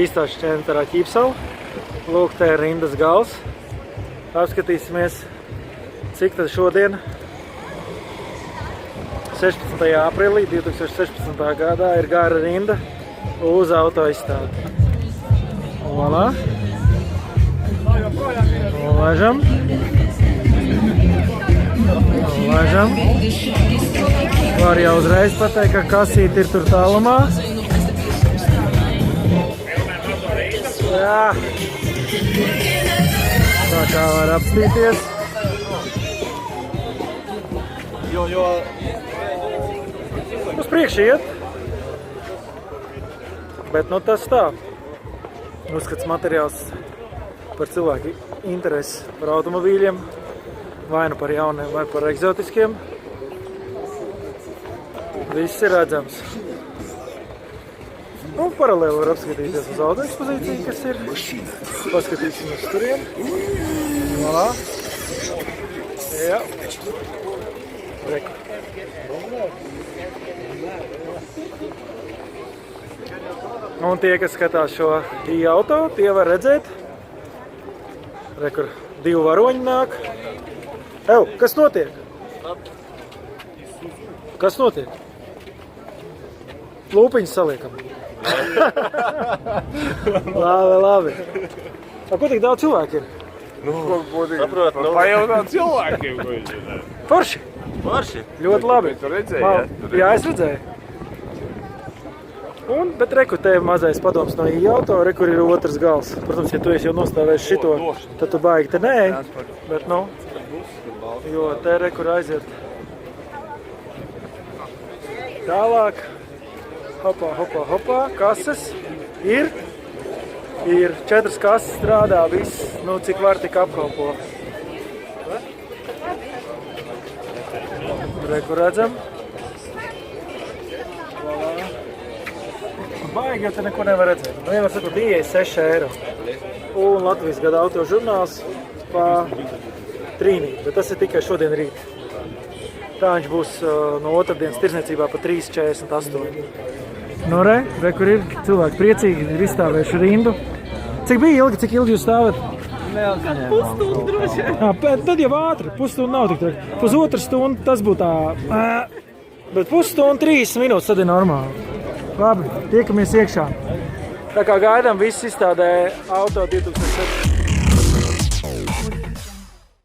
izstāžu centrā Ķīpsala. Lūk, te ir rindas gals. Apskatīsimies, cik tad šodien 16. aprīlī 2016. gadā ir gara rinda uz auto izstādi. Voilà. Laižam. Laižam. Var jau uzreiz pateikt, ka kasīte ir tur tālumā. Jā. Tā kā var apstīties. Uz priekšu iet. Bet nu tas tā. Uzskats materiāls par cilvēku interesi par automobīļiem. Vai nu par jauniem, vai par egzotiskiem. Viss ir redzams. Nu, paralēli var apskatīties uz auto ekspozīciju, kas ir. Paskatīsim uz turien. Voilà. Jā. Reku. Un tie, kas skatās šo auto, tie var redzēt. Rekur 2 varoņi nāk. Ev, kas notiek? Kas notiek? Lūpiņas saliekam. Labi. A, ko tik daudz cilvēku ir? Saprot, pajautāt cilvēkiem, ko viņš ir. Forši? Ļoti labi. Tu redzēji, Jā, es redzēju. Bet reku te mazais padoms no auto, rekur ir otrs gals. Protams, ja tu esi jau nostāvējis šito, tad tu baigi te nē. Bet nu, jo te rekur aiziet. Tālāk. Hopā. Kases ir. Ir 4 kases strādā, viss, nu cik var tik apkalpo. Reku redzam. Baigi, jo te neko nevar redzēt. Nu, jau var sakot, ieeja 6 eiro. Un Latvijas gada auto žurnāls pa trīnī, bet tas ir tikai šodien rīt. Tā viņš būs no otrdienas tirzniecībā pa 3,48. Nu, kur ir cilvēki priecīgi, ir izstāvējuši rindu. Cik bija ilgi, cik ilgi jūs stāvat? Pusstundu droši. Tad jau ātri, pusstundu nav tik traki. Pusotru stundu tas būtu tā, bet pusstundu 30 minūtes tad ir normāli. Labi, tiekamies iekšā. Tā kā gaidām, viss izstādē auto 2007.